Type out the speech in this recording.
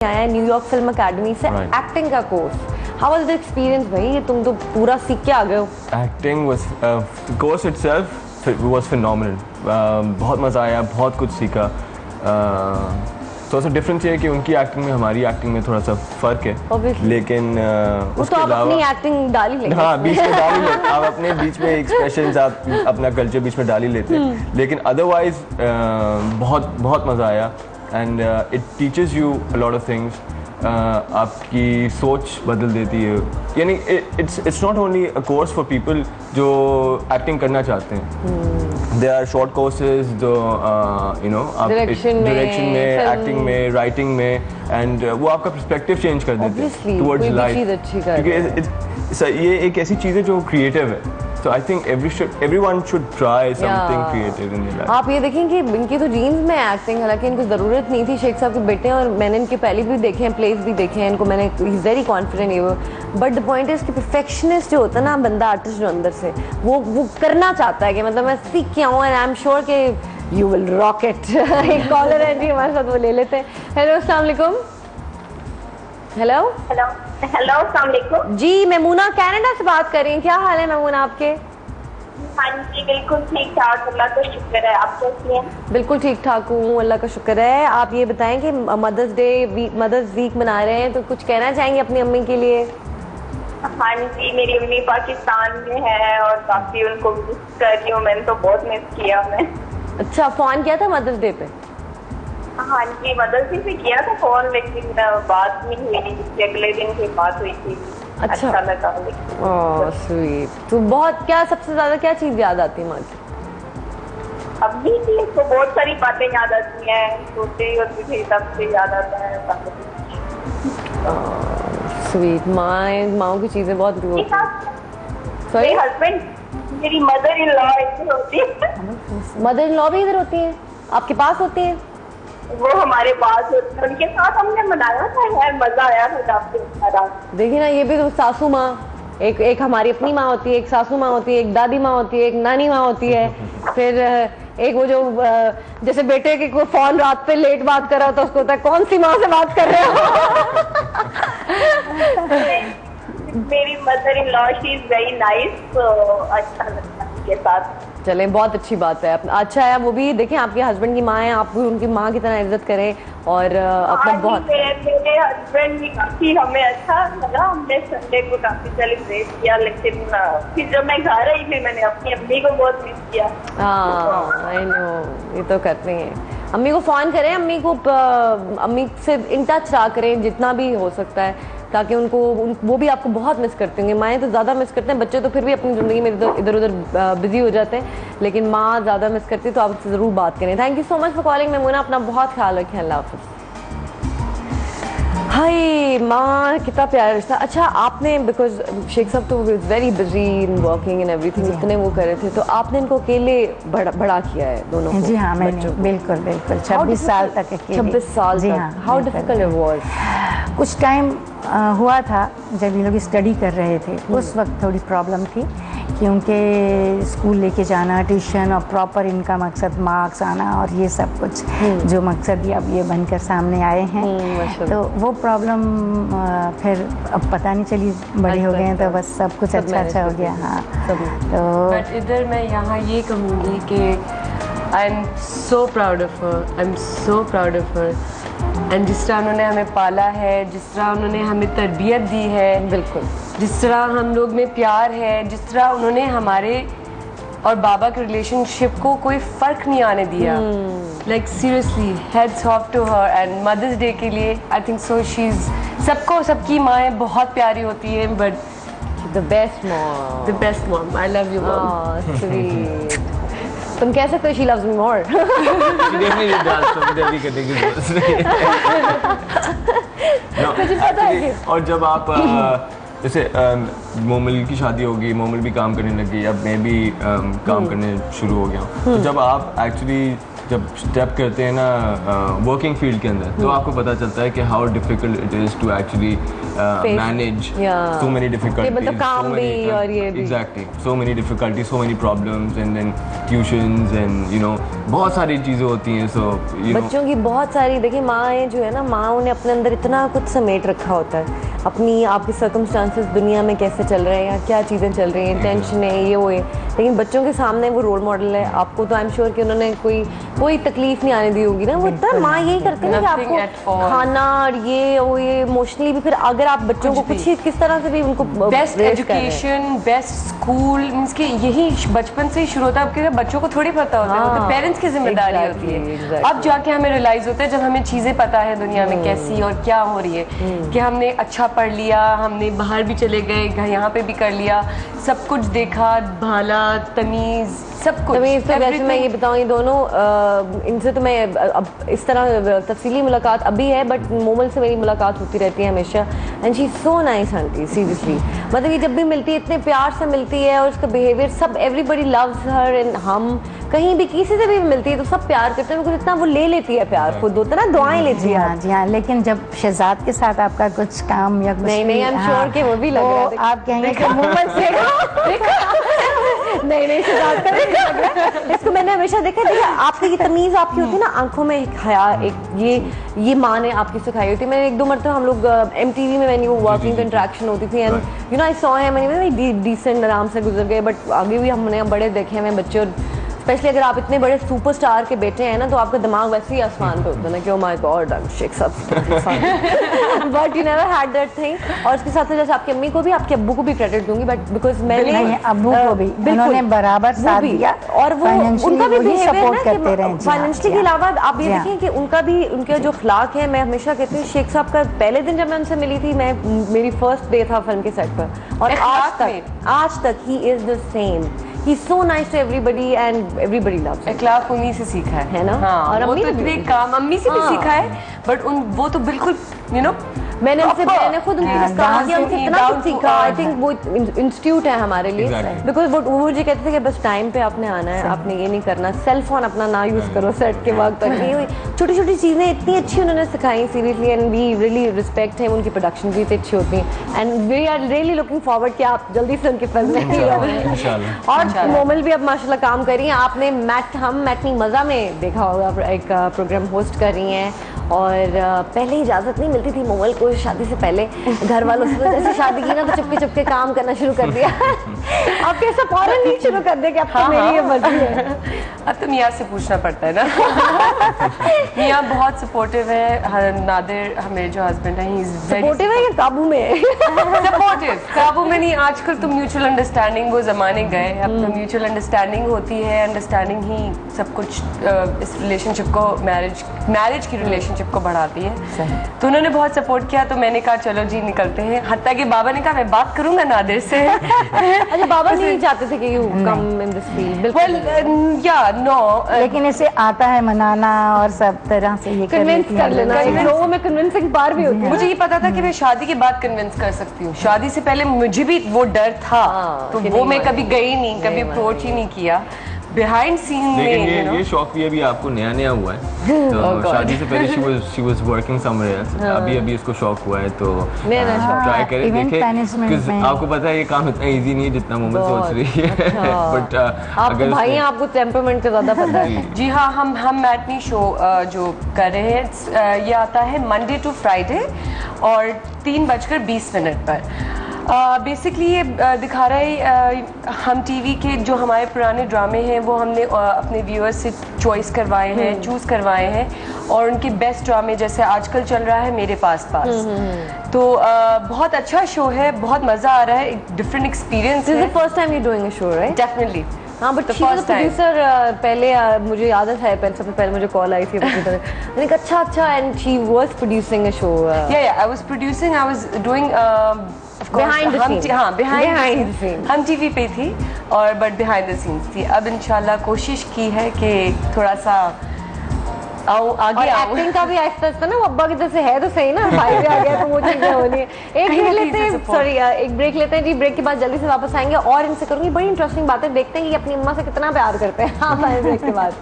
आया है New York film academy से एक्टिंग का course. How was the experience भाई? ये तुम तो पूरा सीख के आ गए हो। Acting was the course itself was phenomenal. बहुत मज़ा आया, बहुत कुछ सीखा। थोड़ा सा डिफरेंस ये है कि उनकी एक्टिंग में हमारी एक्टिंग में थोड़ा सा फ़र्क है, लेकिन उसके अलावा अपनी एक्टिंग डाल ही लेते। हाँ, बीच में डाल ही लेते, आप अपने बीच में एक्सप्रेशंस, आप अपना कल्चर बीच में डाल ही लेते हैं, लेकिन अदरवाइज बहुत बहुत मज़ा आया। And it teaches you a lot of things. आपकी सोच बदल देती है, यानी it's not only a course for people जो एक्टिंग करना चाहते हैं। देयर आर शॉर्ट कोर्सेज जो यू नो आप डायरेक्शन में, एक्टिंग में, राइटिंग में, एंड वो आपका पर्सपेक्टिव चेंज कर देते हैं टुवर्ड्स लाइफ, क्योंकि ये एक ऐसी चीज़ है जो क्रिएटिव है। So I think everyone should try something creative in their life. आप ये देखें कि इनकी तो जीन्स में एक्टिंग, हालांकि इनको ज़रूरत नहीं थी, शेख साहब के बेटे हैं और मैंने इनके पहले भी देखे हैं, प्लेस भी देखे हैं इनको मैंने, वेरी कॉन्फिडेंट ये वो। बट द पॉइंट इज कि परफेक्शनिस्ट जो होता है ना बंदा, आर्टिस्ट जो अंदर से वो करना चाहता है कि मतलब मैं सीख के आऊँ, एंड आई एम श्योर कि यू विल रॉक इट। एक कॉलर है जी हमारे साथ, वो ले लेते हैं। हेलो, अस्सलाम वालेकुम। हेलो हेलो हेलो, अस्सलाम वालेकुम जी। मेमूना कनाडा से बात कर रही हैं, क्या हाल है मेमूना आपके? हाँ जी, बिल्कुल ठीक ठाक, अल्लाह का शुक्र है। आप कैसी हैं? बिल्कुल ठीक ठाक हूँ, अल्लाह का शुक्र है। आप ये बताएं कि मदर्स वीक मना रहे हैं, तो कुछ कहना चाहेंगे अपनी अम्मी के लिए? हाँ जी, मेरी अम्मी पाकिस्तान में है और काफी उनको मिस कर रही हूँ, मैंने तो बहुत मिस किया मैं। अच्छा, फोन किया था मदर्स डे पे? हाँ जी, मदर्स डे पे किया था फोन, लेकिन बात नहीं हुई, अगले दिन की बात हुई थी। अच्छा लगा। Oh sweet. तो बहुत, क्या सबसे ज्यादा क्या चीज याद आती है माँ की? अभी की तो बहुत सारी बातें याद आती हैं, छोटे होती थी तब से याद आता है। स्वीट। माँ की चीजें बहुत मेरे हस्बैंड, मेरी मदर इन लॉ इधर होती है। मदर इन लॉ भी इधर होती है, आपके पास होती है? वो हमारे पास होती है, उनके साथ हमने मनाया था यार, मजा आया था काफी। देखिए ना, ये भी तो सासू माँ, एक हमारी अपनी माँ होती है, एक सासू माँ होती है, एक दादी माँ होती है, एक नानी माँ होती है, फिर एक वो जो जैसे बेटे के कोई फोन रात पे लेट बात कर रहा होता है, उसको होता है कौन सी माँ से बात कर रहे हो। मेरी mother in law, she is very nice, तो अच्छा लगता है उनके साथ। चलें, बहुत अच्छी बात है। अच्छा है वो भी, देखें आपके हस्बैंड की माँ है, आप भी उनकी माँ की तरह इज्जत करें और अपना बहुत। मेरे हस्बैंड भी काफी, हमें अच्छा लगा, हमने संडे को काफी सेलिब्रेट किया, लेकिन फिर जब मैं घर आई फिर मैंने अपनी अम्मी को बहुत मिस किया। हाँ आई नो, ये तो करते हैं। अम्मी को फोन करें, अम्मी से इन टच रहा करें जितना भी हो सकता है, ताकि वो भी आपको बहुत मिस करते होंगे। माएँ तो ज़्यादा मिस करते हैं, बच्चे तो फिर भी अपनी ज़िंदगी में इधर उधर बिजी हो जाते हैं, लेकिन माँ ज़्यादा मिस करती है, तो आप उससे ज़रूर बात करें। Thank you so much for calling Maimuna, अपना बहुत ख्याल रखें, अल्लाह हाफ़िज़। हाय माँ, कितना प्यारा रिश्ता। अच्छा आपने, बिकॉज शेख साहब तो very busy in working and everything, इतने वो कर रहे थे, तो आपने इनको अकेले बड़ा किया है दोनों को? जी हाँ, मैंने बिल्कुल 26 साल तक अकेले। 26 साल तक? How difficult it was? कुछ टाइम हुआ था जब ये लोग स्टडी कर रहे थे, उस वक्त थोड़ी प्रॉब्लम थी कि उनके स्कूल लेके जाना, ट्यूशन, और प्रॉपर इनका मकसद मार्क्स आना और ये सब कुछ जो मकसद अब ये बनकर सामने आए हैं, तो वो प्रॉब्लम फिर अब पता नहीं चली, बड़े हो गए हैं तो बस सब कुछ अच्छा हो गया। हाँ, तो बट इधर मैं यहाँ ये कहूँगी कि I am so proud of her, I am so proud of her. And जिस तरह उन्होंने हमें पाला है, जिस तरह उन्होंने हमें तरबियत दी है, बिल्कुल जिस तरह हम लोग में प्यार है, जिस तरह उन्होंने हमारे और बाबा के रिलेशनशिप को कोई फ़र्क नहीं आने दिया। Like seriously hats off to her. And Mother's Day के लिए I think so she is, सबकी माएँ बहुत प्यारी होती हैं, but the best mom. I love you mom. Sweet. तुम कह सकते हो शी लव्स मी मोर। मुझे पता है। और जब आप जैसे मोमिल की शादी होगी, मोमिल भी काम करने लगी, अब मैं भी काम करने शुरू हो गया हूँ, तो जब आप एक्चुअली जब स्टेप करते हैं ना वर्किंग फील्ड के अंदर, तो आपको पता चलता है कि how difficult it is to actually manage so many difficulties, मतलब काम भी और ये भी, exactly, so many difficulties, so many problems and then tuitions and you know बहुत सारी चीज़ें होती हैं। सो बच्चों की बहुत सारी, देखिए माँ जो है ना, माँ उन्हें अपने अंदर इतना कुछ समेट रखा होता है, अपनी आपके सर्कमस्टांसेस दुनिया में कैसे चल रहे हैं या क्या चीज़ें चल रही हैं, टेंशन है, ये वो है, लेकिन बच्चों के सामने वो रोल मॉडल है। आपको तो आई एम श्योर कि उन्होंने कोई तकलीफ नहीं आने दी होगी ना, वो इतना माँ यही करते हैं कि आपको खाना और ये इमोशनली भी, फिर अगर आप बच्चों को कुछ ही किस तरह से भी उनको best education, best school, means कि यही बचपन से ही शुरू होता है। आपके बच्चों को थोड़ी पता होता है, वो तो पेरेंट्स की जिम्मेदारी होती है। अब जाके हमें रियलाइज होता है जब हमें चीज़ें पता है दुनिया में कैसी और क्या हो रही है, कि हमने अच्छा पढ़ लिया, हमने बाहर भी चले गए, यहाँ पे भी कर लिया, सब कुछ देखा, भाला तमीज़ सब कुछ। तमीज़ तो वैसे मैं ये बताऊँ, ये दोनों इनसे तो मैं अब इस तरह तफसीली मुलाकात अभी है, बट मोमल से मेरी मुलाकात होती रहती है हमेशा, and she is so nice aunty, seriously. मतलब ये जब भी मिलती है इतने प्यार से मिलती है, और उसका बिहेवियर सब, एवरीबडी लव्स हर, एंड हम कहीं भी किसी से भी मिलती है तो सब प्यार करते हैं, इतना वो ले लेती है प्यार, खुद होता है ना, दुआएं लेती है। हाँ जी हाँ, लेकिन जब शहजाद के साथ आपका कुछ काम या कुछ नहीं, आई एम श्योर कि वो भी लग रहा है, आप कहेंगे कि मोमल से नहीं शहजाद का नहीं लग रहा है। इसको मैंने हमेशा देखा है, आपकी ये तमीज़ आपकी होती है ना, आंखों में एक हया, एक ये माँ ने आपकी सिखाई होती है। मैंने एक दो मरतबा हम लोग MTV में मैंने वो वर्किंग इंटरेक्शन होती थी, and you no I saw है, मैंने डिसेंट आराम से गुजर गए, बट आगे भी हमने बड़े देखे हैं बच्चे, और स्पेशली अगर आप इतने बड़े सुपरस्टार के बेटे हैं ना, तो आपका दिमाग वैसे ही आसमान पे होता है ना कि oh my god I am shake सब, but you never had that thing. और उसके साथ साथ जैसे आपकी अम्मी को भी, आपके अब्बू को भी क्रेडिट दूंगी, बट बिकॉज मैंने अब्बू को भी उन्होंने बराबर साथ दिया, और वो उनका भी सपोर्ट करते रहे। फाइनेंशियली के अलावा आप ये देखें कि उनका भी, उनके जो अखलाक है, मैं हमेशा कहती हूँ शेख साहब का पहले दिन जब मैं उनसे मिली थी, मेरी फर्स्ट डे था फिल्म के सेट पर, और आज तक he is the same, he is so nice to everybody and everybody loves. इखलाक उन्हीं से सीखा है ना। हाँ, और वो तो भी काम अम्मी से भी सीखा है, बट वो तो बिल्कुल यू नो मैंने खुद इतना कुछ सीखा। आई थिंक वो इंस्टीट्यूट है हमारे लिए, बिकॉज वो मुझे कहते थे कि बस टाइम पे आपने आना है, आपने ये नहीं करना, सेल फोन अपना ना यूज करो सेट के वक्त, छोटी छोटी चीजें इतनी अच्छी उन्होंने सिखाई seriously, and we really respect है, उनकी प्रोडक्शन भी इतनी अच्छी होती है, and we are really looking forward कि आप जल्दी से उनकी फिल्म में। और मोमल भी अब माशाल्लाह काम कर रही हैं, आपने मैटनी मज़ा में देखा होगा, एक प्रोग्राम होस्ट कर रही हैं, और पहले इजाज़त नहीं मिलती थी मोमल को शादी से पहले घर वालों से, तो जैसे शादी की ना तो चुपके चुपके काम करना शुरू कर दिया। अब कैसा फौरन नहीं शुरू कर दिया कि अब तो मेरी ये मर्जी है। अब तो मियाँ से पूछना पड़ता है ना। मियाँ बहुत सपोर्टिव है, नादिर मेरे जो हस्बैंड है, ही इज सपोर्टिव है या काबू में? सपोर्टिव, काबू में नहीं। आजकल तो म्यूचुअल अंडरस्टैंडिंग, वो जमाने गए, अब तो म्यूचुअल अंडरस्टैंडिंग होती है, अंडरस्टैंडिंग ही सब कुछ इस रिलेशनशिप को, मैरिज की रिलेशनशिप को बढ़ाती है। तो उन्होंने बहुत सपोर्ट किया, तो मैंने कहा चलो जी निकलते हैं। हत्ता कि बाबा ने कहा मैं बात करूंगा नादिर से। अच्छा, बाबा नहीं चाहते थे कि you come in this field? बिल्कुल या नो, लेकिन इसे आता है मनाना और सब तरह से ये कन्विंस कर लेना, लोगों में कन्विंसिंग पावर भी होती है। मुझे ये पता था कि मैं शादी के बाद कन्विंस कर सकती हूँ, शादी से पहले मुझे भी वो डर था, तो वो मैं कभी गई नहीं, कभी अप्रोच ही नहीं किया। बिहाइंड सीन में ये शौक भी अभी आपको नया हुआ है, तो शादी से पहले she was working somewhere else, अभी इसको शौक हुआ है, तो ट्राई करें, देखें। आपको पता है ये काम इतना इजी नहीं है जितना मोमल सोच रही है, बट अगर भाई आपको टेम्परामेंट का ज्यादा पता है। जी हाँ, हम मैटनी शो जो कर रहे हैं, ये आता है मंडे टू फ्राइडे और 3:20 पर। बेसिकली ये दिखा रहा है हम टीवी के जो हमारे पुराने ड्रामे हैं वो हमने अपने व्यूअर्स से चॉइस करवाए हैं, चूज़ करवाए हैं, और उनके बेस्ट ड्रामे जैसे आजकल चल रहा है मेरे पास तो बहुत अच्छा शो है, बहुत मज़ा आ रहा है, एक डिफरेंट एक्सपीरियंस है। First time you doing a show, right? Definitely. हाँ, बट प्रोड्यूसर पहले मुझे याद है, सबसे पहले मुझे कॉल आई थी, मैंने कहा अच्छा, and she was producing a show. या I was producing, I was doing behind the scene. हाँ, बिहाइंड द सीन हम टीवी पे थी, और बट बिहाइंड द सीन्स थी। अब इंशाल्लाह कोशिश की है कि थोड़ा सा आगे एक्टिंग का भी एक्सपर्ट था ना, वो अब्बा की तरफ से है तो सही ना, भाई भी आ गया तो वो चीजें होनी है। एक ब्रेक लेते हैं जी, ब्रेक के बाद जल्दी से वापस आएंगे और इनसे करूंगी बड़ी इंटरेस्टिंग बातें, देखते हैं कि अपनी अम्मा से कितना प्यार करते हैं। हाँ, ब्रेक के बाद।